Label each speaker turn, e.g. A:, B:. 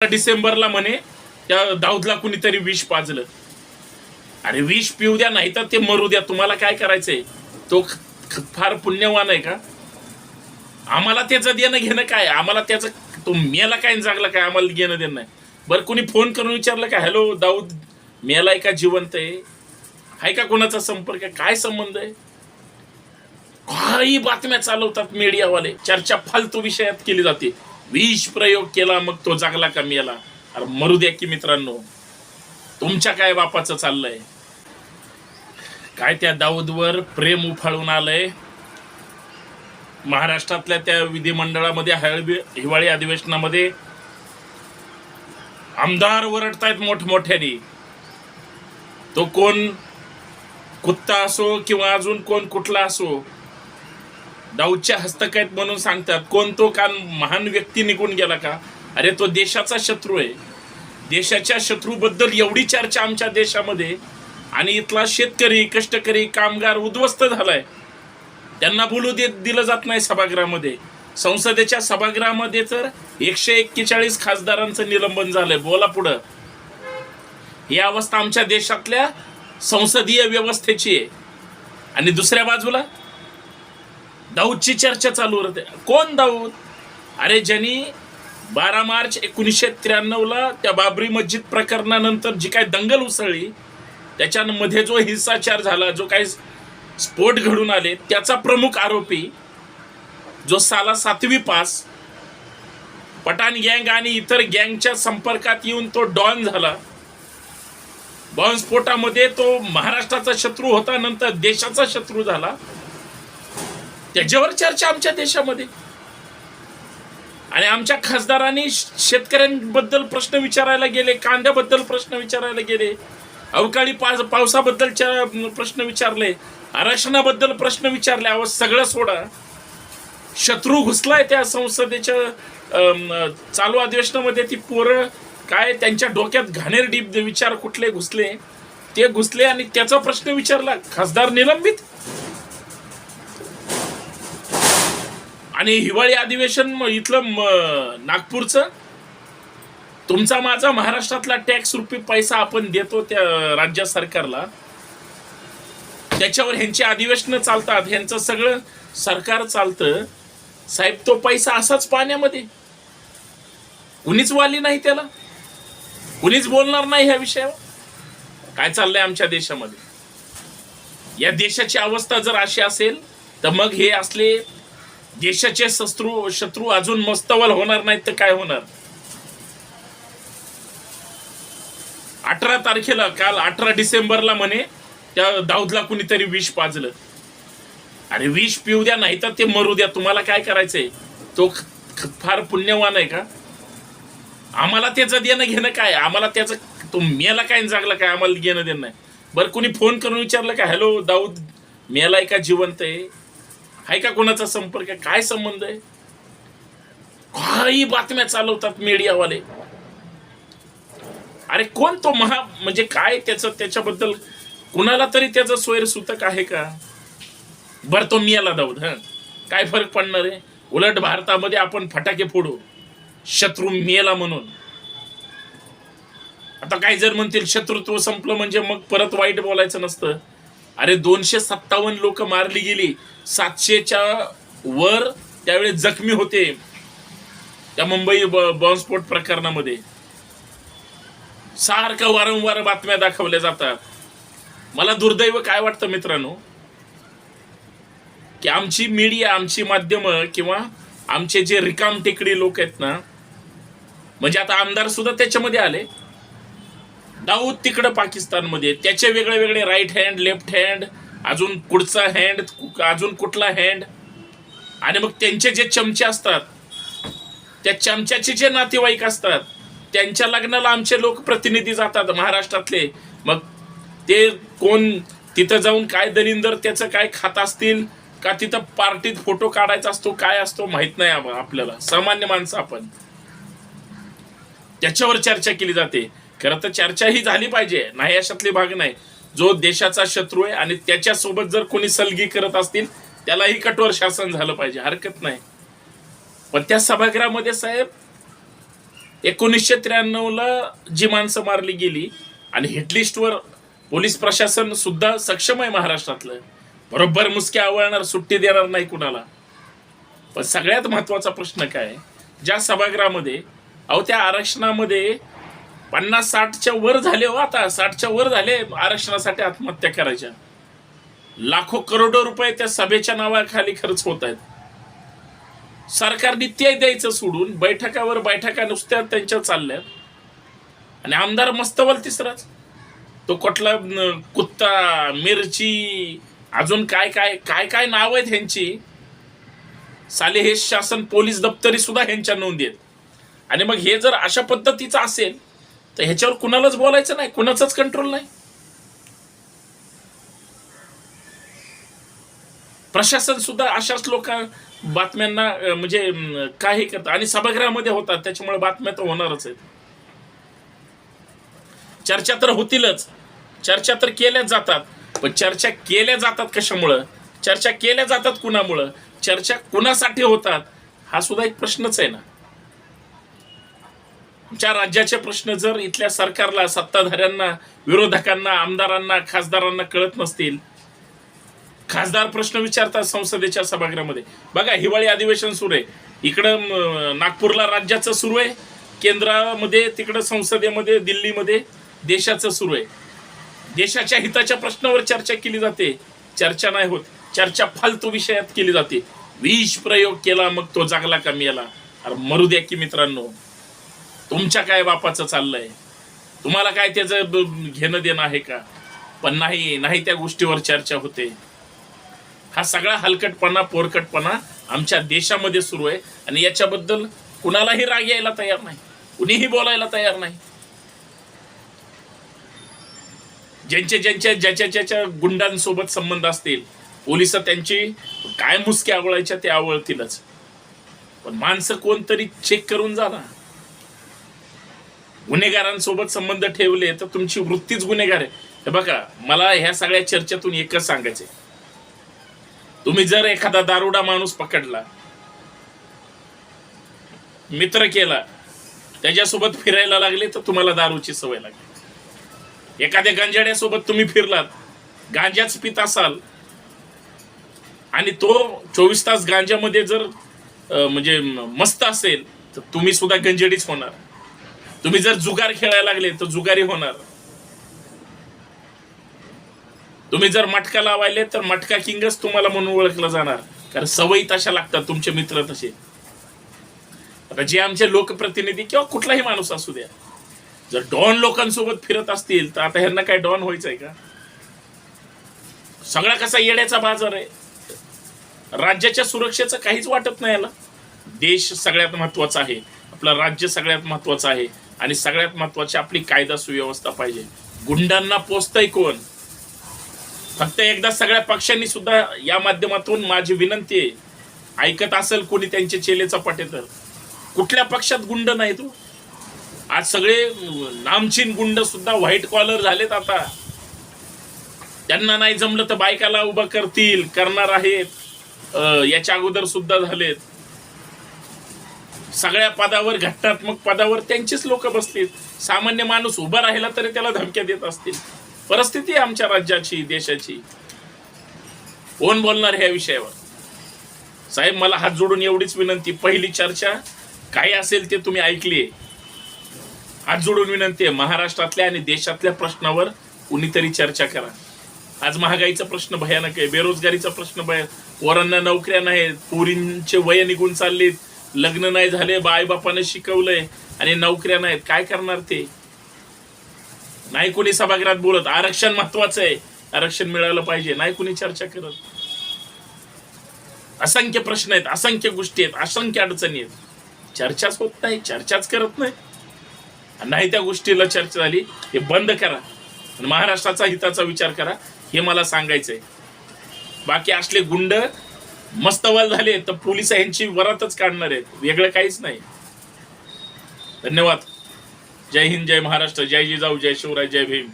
A: डिसेंबरला म्हणे त्या दाऊदला कुणीतरी विष पाजलं. अरे विष पिऊ द्या, नाही तर ते मरू द्या, तुम्हाला काय करायचंय? तो फार पुण्यवान आहे का? आम्हाला त्याचं देणं घेणं काय? आम्हाला त्याचं तो मेला काय जागला काय आम्हाला घेणं देणं नाही. बरं कोणी फोन करून विचारलं का, हॅलो दाऊद मेलाय का जिवंत आहे का, कोणाचा संपर्क आहे, काय संबंध आहे? काही बातम्या चालवतात मीडियावाले, चर्चा फालतू विषयात केली जाते. विष प्रयोग केला मग तो जागला का मेला? अरे मरू द्या की मित्रांनो, तुमच्या काय बापाचं चाललंय? काय त्या दाऊदवर प्रेम उफाळून आलंय. महाराष्ट्रातल्या त्या विधिमंडळामध्ये हिवाळी अधिवेशनामध्ये आमदार ओरडतायत मोठमोठ्याने. तो कोण कुत्ता असो किंवा अजून कोण कुठला असो, दाऊदच्या हस्तकैत म्हणून सांगतात. कोण तो का महान व्यक्ती निघून गेला का? अरे तो देशाचा शत्रू आहे. देशाच्या शत्रूबद्दल एवढी चर्चा आमच्या देशामध्ये, आणि इथला शेतकरी कष्टकरी कामगार उद्ध्वस्त झालाय. त्यांना बोलू दिलं जात नाही सभागृहामध्ये. संसदेच्या सभागृहामध्ये तर 141 खासदारांचं निलंबन झालंय. बोला पुढं. ही अवस्था आमच्या देशातल्या संसदीय व्यवस्थेची आहे. आणि दुसऱ्या बाजूला दाऊदची चर्चा चालू होते. कोण दाऊद? अरे ज्यांनी 12 मार्च 1993ला त्या बाबरी मस्जिद प्रकरणानंतर जी काय दंगल उसळली, त्याच्यामध्ये जो हिंसाचार झाला, जो काही स्फोट घडून आले, त्याचा प्रमुख आरोपी जो साला 7वी पास पठाण गँग आणि इतर गँगच्या संपर्कात येऊन तो डॉन झाला. बॉम्बस्फोटामध्ये तो महाराष्ट्राचा शत्रू होता, नंतर देशाचा शत्रू झाला. त्याच्यावर चर्चा आमच्या देशामध्ये. आणि आमच्या खासदारांनी शेतकऱ्यांबद्दल प्रश्न विचारायला गेले, कांद्याबद्दल प्रश्न विचारायला गेले, अवकाळी पावसाबद्दलच्या प्रश्न विचारले, आरक्षणाबद्दल प्रश्न विचारले. अहो सगळं सोडा, शत्रू घुसलाय त्या संसदेच्या चालू अधिवेशनामध्ये. ती पोरं काय, त्यांच्या डोक्यात घाणेरडी विचार कुठले घुसले ते घुसले, आणि त्याचा प्रश्न विचारला. खासदार निलंबित. आणि हिवाळी अधिवेशन इथलं नागपूरचं, तुमचा माझा महाराष्ट्रातला टॅक्स रुपी पैसा आपण देतो त्या राज्य सरकारला, त्याच्यावर ह्यांची अधिवेशनं चालतात, ह्यांचं सगळं सरकार चालतं. साहेब तो पैसा असाच पाण्यामध्ये, कुणीच वाली नाही त्याला, कुणीच बोलणार नाही ह्या विषयावर. काय चाललंय आमच्या देशामध्ये? या देशाची अवस्था जर अशी असेल तर मग हे असले देशाचे शत्रू अजून मस्तवल होणार नाहीत तर काय होणार? 18 तारखेला, काल 18 डिसेंबरला म्हणे त्या दाऊदला कुणीतरी विष पाजलं. अरे विष पिऊ द्या, नाही तर ते मरू द्या, तुम्हाला काय करायचंय? तो फार पुण्यवान आहे का? आम्हाला त्याचं देणं घेणं काय? आम्हाला त्याचं तो मेला काय जागला काय आम्हाला घेणं देणं नाही. बरं कोणी फोन करून विचारलं का, हॅलो दाऊद मेलाय का जिवंत आहे का, कोणाचा संपर्क आहे, काय संबंध आहे? काही बातम्या चालवतात मीडियावाले. अरे कोण तो म्हणजे काय त्याच्याबद्दल कुणाला तरी त्याचं स्वैरसूतक आहे का? बरं तो मेला दाऊद, काय फरक पडणार आहे? उलट भारतामध्ये आपण फटाके फोडू शत्रू मेला म्हणून. आता काही जर म्हणतील शत्रुत्व संपलं म्हणजे मग परत वाईट बोलायचं नसतं. अरे 257 लोक मारली गेली, 700च्या वर त्यावेळेस जखमी होते त्या मुंबई बॉम्बस्फोट प्रकरणामध्ये. सारखं वारंवार बातम्या दाखवल्या जातात. मला दुर्दैव काय वाटतं मित्रांनो, की आमची मीडिया, आमची माध्यमं किंवा आमचे जे रिकाम टेकडी लोक आहेत ना, म्हणजे आता आमदार सुद्धा त्याच्यामध्ये आले. दाऊद तिकडं पाकिस्तानमध्ये, त्याचे वेगळे वेगळे राईट हँड, लेफ्ट हँड, अजून पुढचा हँड, अजून कुठला हँड. आणि मग त्यांचे जे चमचे असतात, त्या चमच्याचे जे नातेवाईक असतात, त्यांच्या लग्नाला आमचे लोक प्रतिनिधी जातात महाराष्ट्रातले. मग ते कोण तिथं जाऊन काय दलिंदर त्याचं काय खात असतील का, तिथं पार्टीत फोटो काढायचा असतो, काय असतो माहित नाही आपल्याला, सामान्य माणसं आपण. त्याच्यावर चर्चा केली जाते. खरं तर चर्चा ही झाली पाहिजे, नाही अशातली भाग नाही. जो देशाचा शत्रू आहे आणि त्याच्यासोबत जर कोणी सलगी करत असतील त्यालाही कठोर शासन झालं पाहिजे, हरकत नाही. पण त्या सभागृहामध्ये साहेब 1993ला जी माणसं मारली गेली, आणि हिटलिस्टवर पोलीस प्रशासन सुद्धा सक्षम आहे महाराष्ट्रातलं, बरोबर मुसक्या आवळणार, सुट्टी देणार नाही कुणाला. पण सगळ्यात महत्वाचा प्रश्न काय, ज्या सभागृहामध्ये अहो त्या आरक्षणामध्ये 50-60च्या वर झाले हो, आता 60च्या वर झाले आरक्षणासाठी आत्महत्या करायच्या. लाखो करोडो रुपये त्या सभेच्या नावाखाली खर्च होत आहेत. सरकारने ते द्यायचं सोडून बैठकावर बैठका नुसत्या त्यांच्या चालल्यात, आणि आमदार मस्तवल तिसराच, तो कुठला कुत्ता, मिरची, अजून काय काय काय काय नाव आहेत ह्यांची. साले हे शासन पोलीस दप्तरी सुद्धा ह्यांच्या नोंदी आहेत. आणि मग हे जर अशा पद्धतीचं असेल तर ह्याच्यावर कुणालाच बोलायचं नाही, कुणाचाच कंट्रोल नाही. प्रशासन सुद्धा अशाच लोक बातम्यांना म्हणजे काही करतात, आणि सभागृहामध्ये होतात, त्याच्यामुळे बातम्या तर होणारच आहेत. चर्चा तर होतीलच, चर्चा तर केल्या जातात, पण चर्चा केल्या जातात कशामुळं, चर्चा केल्या जातात कुणामुळं, चर्चा कुणासाठी होतात, हा सुद्धा एक प्रश्नच आहे ना. आमच्या राज्याचे प्रश्न जर इथल्या सरकारला, सत्ताधाऱ्यांना, विरोधकांना, आमदारांना, खासदारांना कळत नसतील, खासदार प्रश्न विचारतात संसदेच्या सभागृहामध्ये. बघा, हिवाळी अधिवेशन सुरू आहे, इकडं नागपूरला राज्याचं सुरू आहे, केंद्रामध्ये तिकडं संसदेमध्ये दिल्लीमध्ये देशाचं सुरू आहे. देशाच्या हिताच्या प्रश्नावर चर्चा केली जाते, चर्चा नाही होत, चर्चा फालतू विषयात केली जाते. विष प्रयोग केला मग तो जागला का मेला. अरे मरू द्या की मित्रांनो, तुमच्या काय बापाचं चाललंय, तुम्हाला काय त्याचं घेणं देणं आहे का. पण नाही त्या गोष्टीवर चर्चा होते. हा सगळा हलकटपणा, पोरकटपणा आमच्या देशामध्ये सुरू आहे, आणि याच्याबद्दल कुणालाही राग यायला तयार नाही, कुणीही बोलायला तयार नाही. ज्याच्या गुंडांसोबत संबंध असतील, पोलिस त्यांची काय मुसके आवळायच्या ते आवळतीलच, पण माणसं कोणतरी चेक करून जा ना. गुन्हेगारांसोबत संबंध ठेवले तर तुमची वृत्तीच गुन्हेगार आहे. हे बघा, मला ह्या सगळ्या चर्चेतून एकच सांगायचंय, तुम्ही जर एखादा दारुडा माणूस पकडला, मित्र केला, त्याच्यासोबत फिरायला लागले तर तुम्हाला दारूची सवय लागली. एखाद्या गांजाड्यासोबत तुम्ही फिरलात, गांजाच पित असाल, आणि तो 24 तास गांजामध्ये जर म्हणजे मस्त असेल तर तुम्ही सुद्धा गंजडीच होणार. तुम्ही जर जुगार खेळायला लागले तर जुगारी होणार. तुम्ही जर मटका लावायले तर मटका किंगच तुम्हाला म्हणून ओळखलं जाणार, कारण सवयी तशा लागतात, तुमचे मित्र तसे. आता जे आमचे लोकप्रतिनिधी किंवा कुठलाही माणूस असू द्या, जर डॉन लोकांसोबत फिरत असतील तर आता ह्यांना काय डॉन व्हायचंय का. सगळा कसा येड्याचा बाजार आहे. राज्याच्या सुरक्षेचं काहीच वाटत नाही याला. देश सगळ्यात महत्वाचा आहे, आपलं राज्य सगळ्यात महत्वाचं आहे, आणि सगळ्यात महत्वाची आपली कायदा सुव्यवस्था पाहिजे. गुंडांना पोचतंय कोण. फक्त एकदा सगळ्या पक्षांनी सुद्धा या माध्यमातून माझी विनंती आहे, ऐकत असेल कोणी त्यांचे चेले चपाटे तर, कुठल्या पक्षात गुंड नाही तू. आज सगळे नामचीन गुंड सुद्धा व्हाईट कॉलर झालेत. आता त्यांना नाही जमलं तर बायकाला उभं करतील, करणार आहेत. याच्या अगोदर सुद्धा झालेत. सगळ्या पदावर, घटनात्मक पदावर त्यांचीच लोक बसलीत. सामान्य माणूस उभा राहिला तरी त्याला धमक्या देत असतील. परिस्थिती आहे आमच्या राज्याची, देशाची. कोण बोलणार ह्या विषयावर. साहेब, मला हात जोडून एवढीच विनंती, पहिली चर्चा काय असेल ते तुम्ही ऐकलीये. हात जोडून विनंती आहे, महाराष्ट्रातल्या आणि देशातल्या प्रश्नावर कुणीतरी चर्चा करा. आज महागाईचा प्रश्न भयानक आहे, बेरोजगारीचा प्रश्न पोरांना नोकऱ्या नाहीत, पोरींचे वय निघून चाललेत, लग्न नाही झाले, बापाने शिकवलंय आणि नोकऱ्या नाहीत, काय करणार ते. नाही कोणी सभागृहात बोलत. आरक्षण महत्वाचं आहे, आरक्षण मिळालं पाहिजे, नाही कोणी चर्चा करत. असंख्य प्रश्न आहेत, असंख्य गोष्टी आहेत, असंख्य अडचणी आहेत, चर्चाच होत नाही, चर्चाच करत नाही. नाही त्या गोष्टीला चर्चा झाली, हे बंद करा आणि महाराष्ट्राचा हिताचा विचार करा, हे मला सांगायचंय. बाकी असले गुंड मस्तवाल झाले तर पोलिस यांची वरातच काढणार आहेत, वेगळं काहीच नाही. धन्यवाद. जय हिंद, जय महाराष्ट्र, जय जिजाऊ, जय शिवराय, जय भीम.